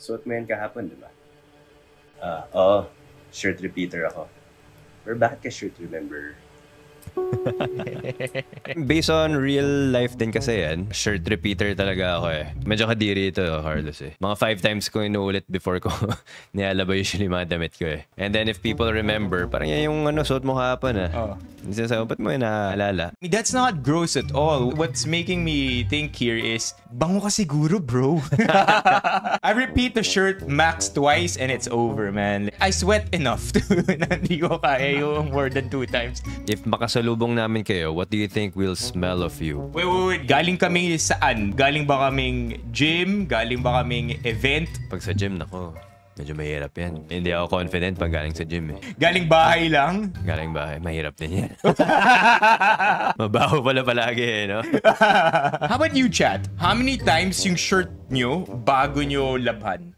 suot mo yan kahapon, di ba? Oo, shirt repeater ako. Pero bakit ka shirt remember? Based on real life din kasi yan, shirt repeater talaga ako eh. Medyo kadiri ito, Carlos eh. Mga 5 times ko inuulit before ko nialaba usually mga damit ko eh. And then if people remember, parang yan yung suot mo kahapon ah. Oh. Minsan sabi, ba't mo yun naaalala? That's not gross at all. What's making me think here is, bango ka siguro, bro. I repeat the shirt max twice and it's over, man. I sweat enough to hindi ko kaya yung more than 2 times. If makasalubong namin kayo, what do you think will smell of you? Wait. Galing kami saan? Galing ba kaming gym? Galing ba kaming event? Pag sa gym, nako, medyo mahirap yan. Hindi ako confident pag galing sa gym eh. Galing bahay lang? Galing bahay, mahirap din yan. Mabaho pala palagi eh, no? How about you, chat? How many times yung shirt nyo bago nyo labhan?